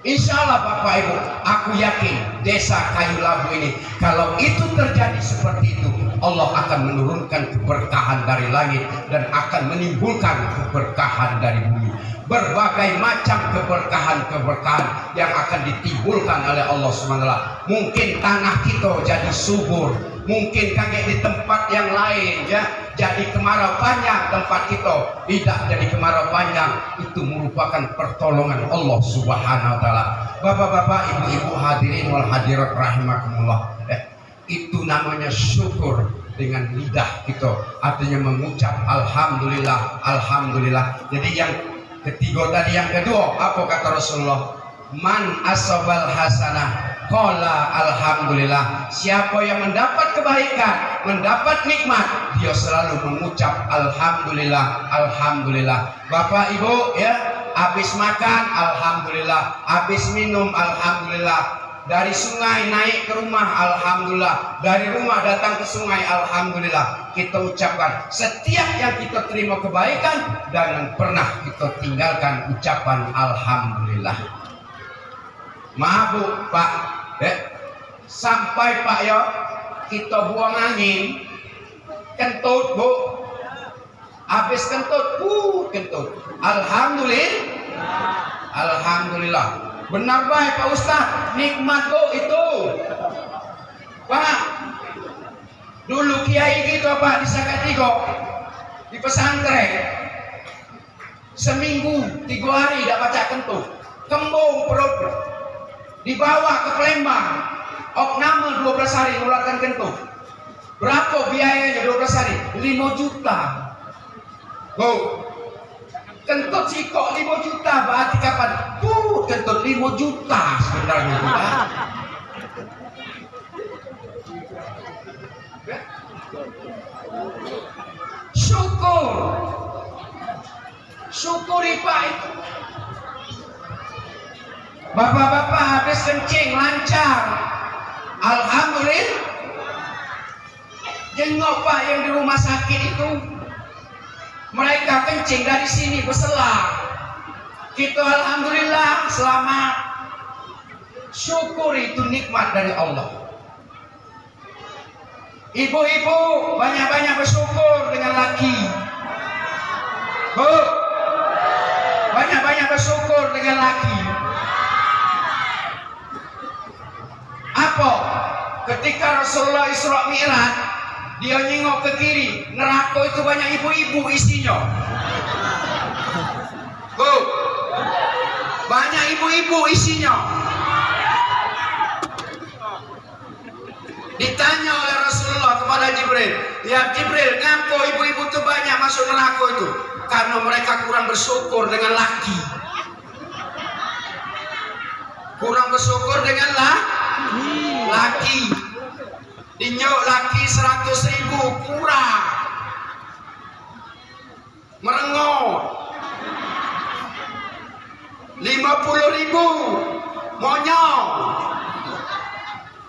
Insya Allah Bapak Ibu, aku yakin desa Kayu Labu ini, kalau itu terjadi seperti itu, Allah akan menurunkan keberkahan dari langit dan akan menimbulkan keberkahan dari bumi. Berbagai macam keberkahan yang akan ditimbulkan oleh Allah SWT. Mungkin tanah kita jadi subur, mungkin kaget di tempat yang lain ya jadi kemarau panjang, tempat kita tidak jadi kemarau panjang. Itu merupakan pertolongan Allah Subhanahu wa Ta'ala. Bapak-bapak, ibu-ibu hadirin wal hadirat rahimakumullah, itu namanya syukur dengan lidah kita, artinya mengucap alhamdulillah, alhamdulillah. Jadi yang ketiga tadi, yang kedua apa kata Rasulullah? Man asabal hasanah qala alhamdulillah. Siapa yang mendapat kebaikan, mendapat nikmat, dia selalu mengucap alhamdulillah, alhamdulillah. Bapak Ibu ya, habis makan alhamdulillah, habis minum alhamdulillah, dari sungai naik ke rumah alhamdulillah, dari rumah datang ke sungai alhamdulillah. Kita ucapkan setiap yang kita terima kebaikan, jangan pernah kita tinggalkan ucapan alhamdulillah. Maaf Bu Pak, sampai Pak ya kita buang angin, kentut Bu, habis kentut, kentut, alhamdulillah, alhamdulillah. Benar baik Pak Ustaz, nikmat Bu itu Pak. Dulu kiai gitu Pak di Sakatigo, di pesantren, seminggu 3 hari tidak baca kentut, kembung perut, dibawa ke Palembang, opname 12 hari mengeluarkan kentut. Berapa biayanya 12 hari? 5 juta Bu. Kentut sikok 5 juta, berarti kapan? Kentut 5 juta sebenarnya. Syukur, syukuri Pak itu. Bapak-bapak habis kencing lancar, alhamdulillah. Jengok Pak yang di rumah sakit itu, mereka kencing dari sini berselang, kita alhamdulillah selamat. Syukur itu nikmat dari Allah. Ibu-ibu banyak-banyak bersyukur dengan laki. Bu, banyak-banyak bersyukur dengan laki. Apa? Ketika Rasulullah Isra Mi'raj, dia nyengok ke kiri, neraka itu banyak ibu-ibu isinya. Bu, banyak ibu-ibu isinya. Ditanya oleh Rasulullah kepada kepada Jibril, ya Jibril, ngapa ibu-ibu itu banyak masuk neraka itu? Karena mereka kurang bersyukur dengan laki. Kurang bersyukur dengan laki. Dinyok laki 100.000 kurang. Merengut. 50.000 monyong.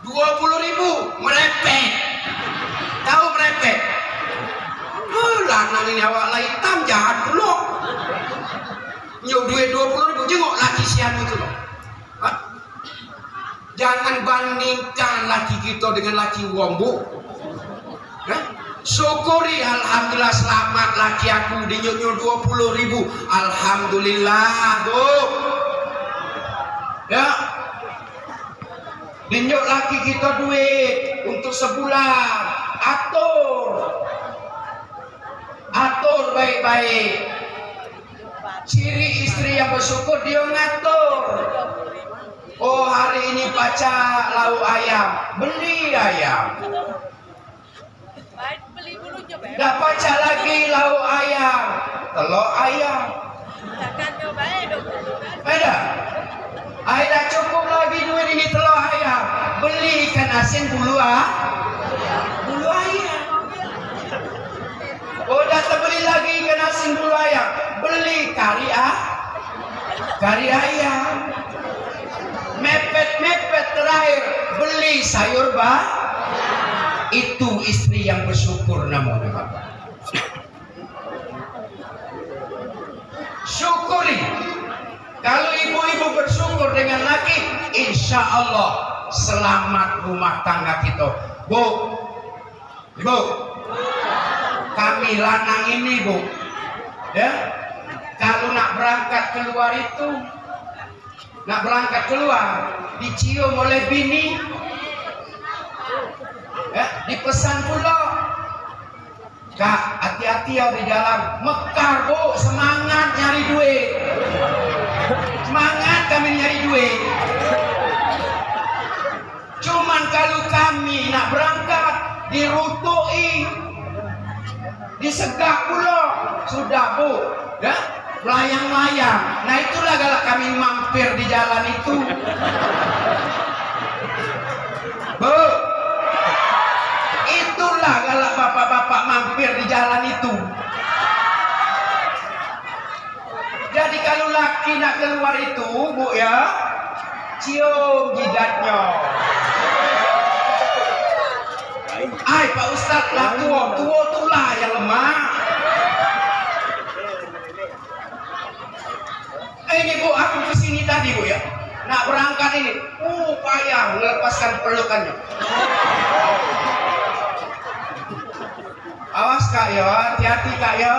20.000 merepet. Tahu merepet? Lanang ini awak lah hitam jahat dulu. Nyok duit 20.000 jengok laki sian itu loh. Jangan bandingkan laki kita dengan laki wombo. Syukuri alhamdulillah selamat laki aku dinyok 20.000. Alhamdulillah, Bu. Ya. Dinyok laki kita duit untuk sebulan. Atur baik-baik. Ciri istri yang bersyukur dia ngatur. Oh, hari ini baca lauk ayam, beli ayam. Dah baca lagi lauk ayam, telur ayam. Ada? Ada cukup lagi duit ini telur ayam. Beli ikan asin bulu ayam. Oh, dah terbeli lagi ikan asin bulu ayam. Beli kari ayam. Mepet terakhir beli sayur itu istri yang bersyukur namanya Bapak. Syukuri. Kalau ibu-ibu bersyukur dengan laki, insya Allah selamat rumah tangga kita. Bu, ibu, kami lanang ini Bu, ya, kalau nak berangkat keluar dicium oleh bini, ya, dipesan pula, Kak, hati-hati ya di jalan, mekar Bu, semangat nyari duit, semangat kami nyari duit. Cuman kalau kami nak berangkat dirutui, disegak pula, sudah Bu, ya, layang-layang. Nah itulah galak kami mampir di jalan itu. Bu, itulah galak bapak-bapak mampir di jalan itu. Jadi kalau laki nak keluar itu, Bu ya, cium jidatnya. Ay Pak Ustadz lah tua tulah yang lemah. Ini Bu, aku kesini tadi Bu ya, nak berangkat ini, payah melepaskan pelukannya. Awas Kak ya, hati-hati Kak ya.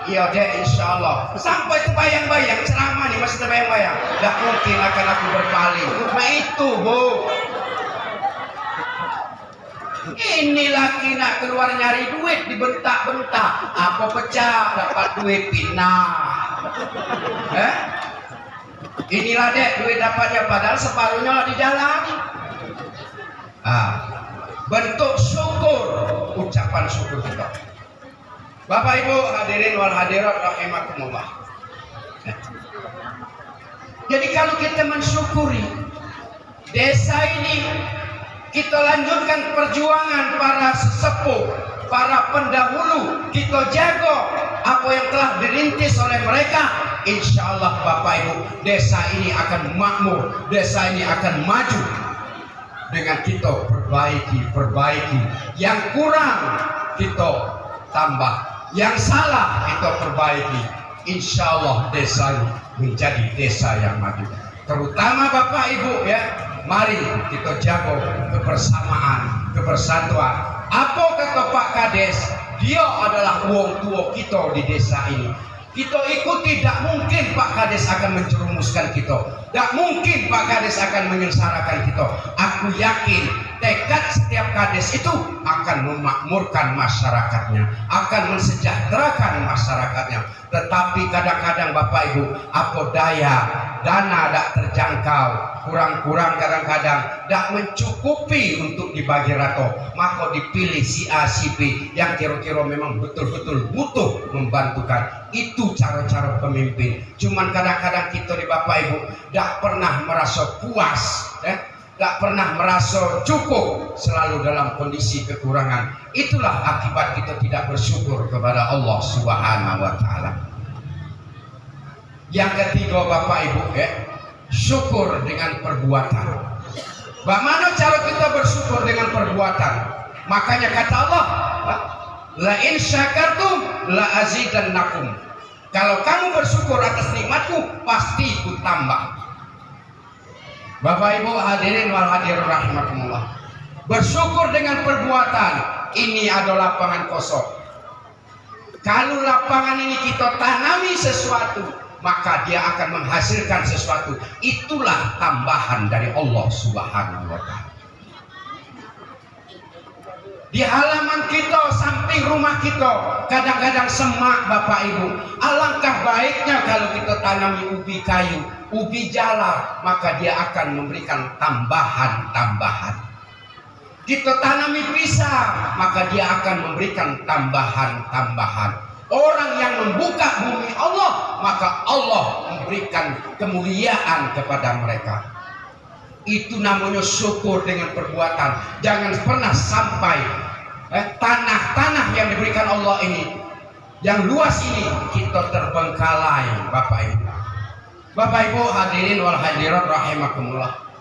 Iya deh, insya Allah. Sampai itu bayang-bayang ceramah nih masih terbayang-bayang. Gak mungkin akan aku berpaling. Nah itu Bu. Ini laki nak keluar nyari duit dibentak-bentak. Apa pecah dapat duit pindah. Inilah dek duit dapatnya padahal separuhnya lah di jalan. Bentuk syukur, ucapan syukur kita. Bapak Ibu hadirin wal hadirat rahimakumullah. Jadi kalau kita mensyukuri desa ini, kita lanjutkan perjuangan para sesepuh, para pendahulu, kita jaga apa yang telah dirintis oleh mereka. Insya Allah Bapak Ibu, desa ini akan makmur, desa ini akan maju dengan kita perbaiki. Yang kurang kita tambah, yang salah kita perbaiki. Insya Allah desa ini menjadi desa yang maju. Terutama Bapak Ibu ya, mari kita jaga kebersamaan, kebersatuan. Apa kata Pak Kades? Dia adalah wong tua kita di desa ini. Kita ikuti, tidak mungkin Pak Kades akan menjerumuskan kita. Tidak mungkin Pak Kades akan menyengsarakan kita. Aku yakin tekad setiap kades itu akan memakmurkan masyarakatnya, akan mensejahterakan masyarakatnya. Tetapi kadang-kadang Bapak Ibu, apa daya, dana tak terjangkau, kurang-kurang kadang-kadang tak mencukupi untuk dibagi rata, maka dipilih si A si B yang kira-kira memang betul-betul butuh membantukan. Itu cara-cara pemimpin. Cuman kadang-kadang kita di Bapak Ibu tak pernah merasa puas, tak pernah merasa cukup, selalu dalam kondisi kekurangan. Itulah akibat kita tidak bersyukur kepada Allah Subhanahu wa Ta'ala. Yang ketiga Bapak Ibu, syukur dengan perbuatan. Bagaimana cara kita bersyukur dengan perbuatan? Makanya kata Allah, la in syakartum la azidannakum. Kalau kamu bersyukur atas nikmatku, pasti ku tambah. Bapak Ibu hadirin wal hadirin rahimakumullah. Bersyukur dengan perbuatan. Ini adalah lapangan kosong. Kalau lapangan ini kita tanami sesuatu, maka dia akan menghasilkan sesuatu. Itulah tambahan dari Allah Subhanahu wa Ta'ala. Di halaman kita, samping rumah kita, kadang-kadang semak Bapak Ibu. Alangkah baiknya kalau kita tanami ubi kayu, ubi jalar, maka dia akan memberikan tambahan-tambahan. Kita tanami pisang, maka dia akan memberikan tambahan-tambahan. Orang yang membuka bumi Allah, maka Allah memberikan kemuliaan kepada mereka. Itu namanya syukur dengan perbuatan. Jangan pernah sampai tanah-tanah yang diberikan Allah ini, yang luas ini, kita terbengkalai Bapak Ibu. Bapak Ibu hadirin wal hadirat rahimakumullah.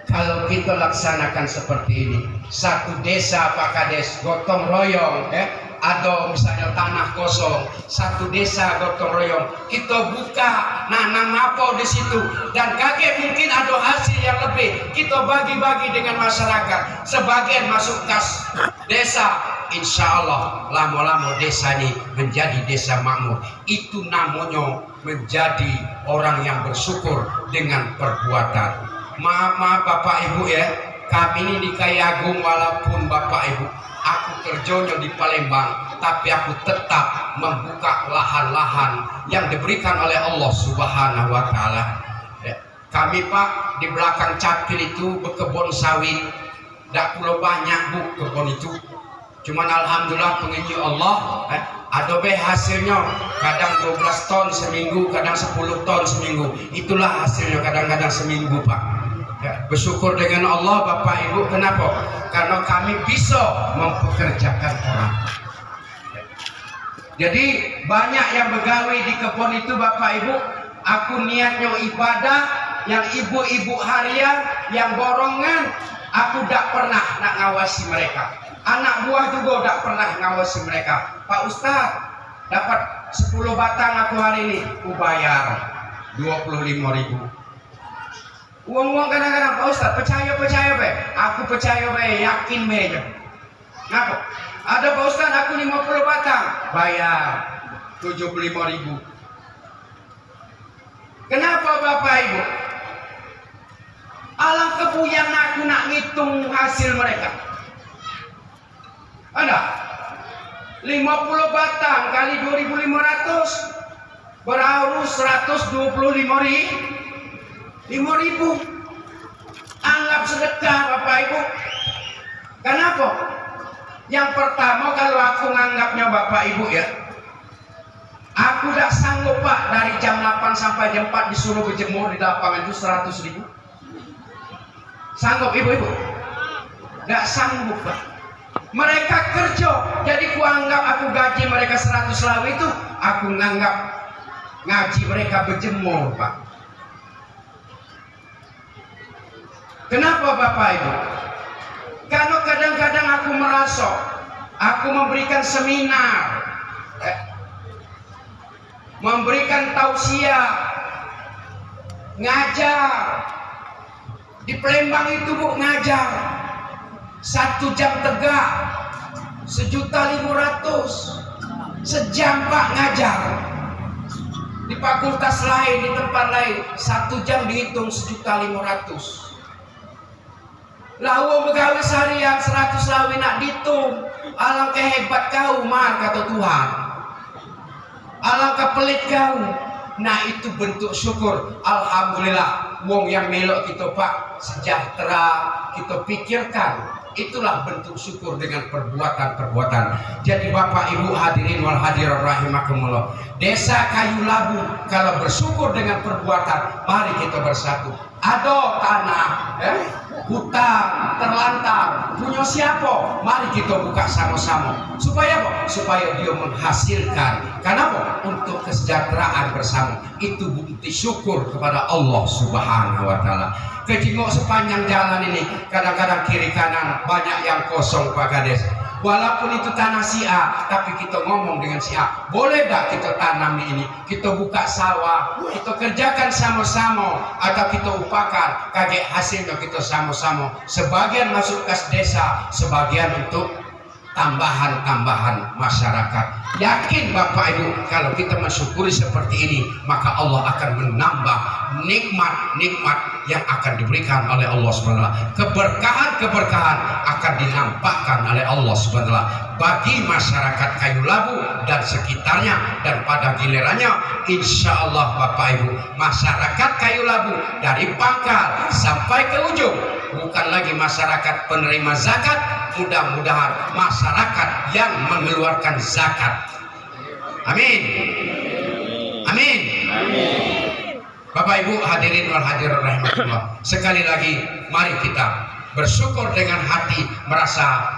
Kalau kita laksanakan seperti ini, satu desa Pak Kades gotong royong, ada misalnya tanah kosong, satu desa gotong royong, kita buka nanam apa di situ, dan kaget mungkin ada hasil yang lebih, kita bagi-bagi dengan masyarakat, sebagian masuk kas desa, insya Allah lama-lama desa ini menjadi desa makmur. Itu namanya menjadi orang yang bersyukur dengan perbuatan. Maaf Bapak Ibu kami ini di Kayagung, walaupun Bapak Ibu aku kerjanya di Palembang, tapi aku tetap membuka lahan-lahan yang diberikan oleh Allah Subhanahu wa Ta'ala. Kami Pak di belakang Capil itu berkebun sawit, tidak perlu banyak Bu kebun itu, cuman alhamdulillah penginji Allah ada hasilnya, kadang 12 ton seminggu, kadang 10 ton seminggu. Itulah hasilnya kadang-kadang seminggu Pak. Bersyukur dengan Allah Bapak Ibu. Kenapa? Karena kami bisa mempekerjakan orang. Jadi banyak yang begawe di kebun itu Bapak Ibu. Aku niatnya ibadah, yang ibu-ibu harian, yang borongan, aku tidak pernah nak ngawasi mereka. Anak buah juga tidak pernah ngawasi mereka. Pak Ustadz, dapat 10 batang aku hari ini, aku bayar 25.000. Uang-uang kadang-kadang Pak Ustadz percaya be, aku percaya be, yakin be. Kenapa? Ada Pak Ustadz aku 50 batang, bayar 75.000. Kenapa Bapak Ibu? Alangkah buyang aku nak ngitung hasil mereka. Ada 50 batang kali 2.500 berharus 125.000. 5.000. Anggap sedekah Bapak Ibu. Kenapa? Yang pertama, kalau aku nganggapnya Bapak Ibu aku tidak sanggup Pak dari jam 8 sampai jam 4 disuruh berjemur di lapangan itu 100.000. Sanggup ibu-ibu? Tidak sanggup Pak. Mereka kerja, jadi ku anggap aku gaji mereka 100 lawi itu, aku nganggap ngaji mereka berjemur Pak. Kenapa Bapak Ibu? Karena kadang-kadang aku merasa aku memberikan seminar, memberikan tausiah, ngajar di Palembang itu Bu, ngajar 1 jam tegak 1.500.000 sejam Pak ngajar. Di fakultas lain, di tempat lain 1 jam dihitung 1.500.000. Lawa begawe seharian 100 lawi nak ditung. Alangkah hebat kau mar kata Tuhan. Alangkah pelit kau. Nah itu bentuk syukur. Alhamdulillah wong yang melok kita Pak sejahtera kita pikirkan. Itulah bentuk syukur dengan perbuatan-perbuatan. Jadi Bapak Ibu hadirin wal hadirat rahimakumullah. Desa Kayu Labu kalau bersyukur dengan perbuatan, mari kita bersatu. Ada tanah, hutan, terlantar, punya siapa? Mari kita buka sama-sama. Supaya apa? Supaya dia menghasilkan. Karena apa? Untuk kesejahteraan bersama. Itu bukti syukur kepada Allah Subhanahu wa Ta'ala. Kejengok sepanjang jalan ini, kadang-kadang kiri kanan banyak yang kosong Pak Kades. Walaupun itu tanah si A, tapi kita ngomong dengan si A, boleh tak kita tanam ini, kita buka sawah, kita kerjakan sama-sama, atau kita upakan, kaget hasilnya kita sama-sama. Sebagian masuk kas desa, sebagian untuk tambahan-tambahan masyarakat. Yakin Bapak Ibu, kalau kita mensyukuri seperti ini, maka Allah akan menambah nikmat-nikmat yang akan diberikan oleh Allah SWT. Keberkahan-keberkahan akan dinampakkan oleh Allah SWT bagi masyarakat Kayu Labu dan sekitarnya, dan pada gilirannya insya Allah Bapak Ibu, masyarakat Kayu Labu dari pangkal sampai ke ujung bukan lagi masyarakat penerima zakat, mudah-mudahan masyarakat yang mengeluarkan zakat. Amin. Amin. Bapak Ibu hadirin wal hadirat rahimakumullah. Sekali lagi mari kita bersyukur dengan hati, merasa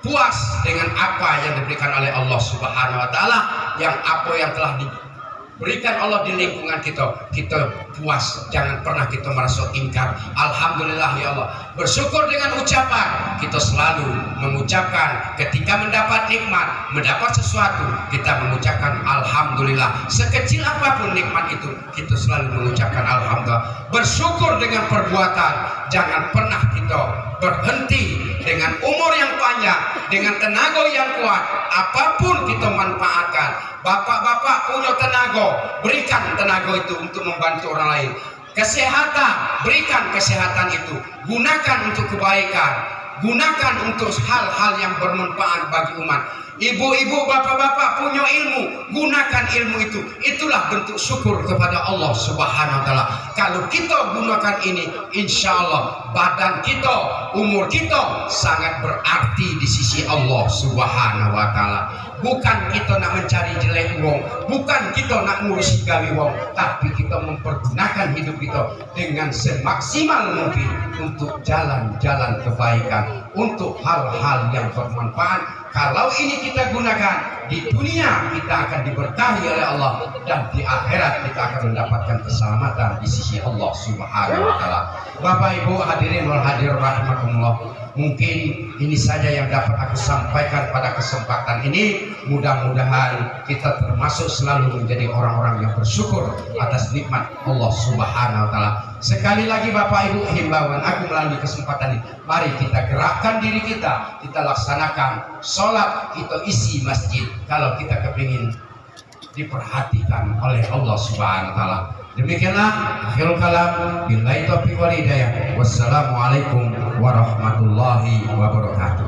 puas dengan apa yang diberikan oleh Allah Subhanahu wa Ta'ala, yang apa yang telah diberikan Allah di lingkungan kita puas, jangan pernah kita merasa ingkar. Alhamdulillah ya Allah, bersyukur dengan ucapan. Kita selalu mengucapkan ketika mendapat nikmat, mendapat sesuatu, kita mengucapkan alhamdulillah. Sekecil apapun nikmat itu, kita selalu mengucapkan alhamdulillah. Bersyukur dengan perbuatan, jangan pernah kita berhenti. Dengan umur yang panjang, dengan tenaga yang kuat, apapun kita manfaatkan. Bapak-bapak punya tenaga, berikan tenaga itu untuk membantu orang lain. Kesehatan, berikan kesehatan itu, gunakan untuk kebaikan, gunakan untuk hal-hal yang bermanfaat bagi umat. Ibu-ibu, bapak-bapak punya ilmu, gunakan ilmu itu. Itulah bentuk syukur kepada Allah Subhanahu wa Ta'ala. Kalau kita gunakan ini, insya Allah badan kita, umur kita sangat berarti di sisi Allah Subhanahu wa Ta'ala. Bukan kita nak mencari jelek wong, bukan kita nak ngurusi gawe wong, tapi kita mempergunakan hidup kita dengan semaksimal mungkin untuk jalan-jalan kebaikan, untuk hal-hal yang bermanfaat. Kalau ini kita gunakan di dunia, kita akan diberkahi oleh Allah, dan di akhirat kita akan mendapatkan keselamatan di sisi Allah Subhanahu wa Ta'ala. Bapak Ibu hadirin wal hadirat rahimakumullah. Mungkin ini saja yang dapat aku sampaikan pada kesempatan ini. Mudah-mudahan kita termasuk selalu menjadi orang-orang yang bersyukur atas nikmat Allah Subhanahu wa Ta'ala. Sekali lagi Bapak Ibu, himbauan aku melalui kesempatan ini, mari kita gerakkan diri kita, kita laksanakan sholat, kita isi masjid kalau kita kepingin diperhatikan oleh Allah Subhanahu wa Ta'ala. Demikianlah akhirul kalam, billahi taufiq wal hidayah. Wassalamualaikum warahmatullahi wabarakatuh.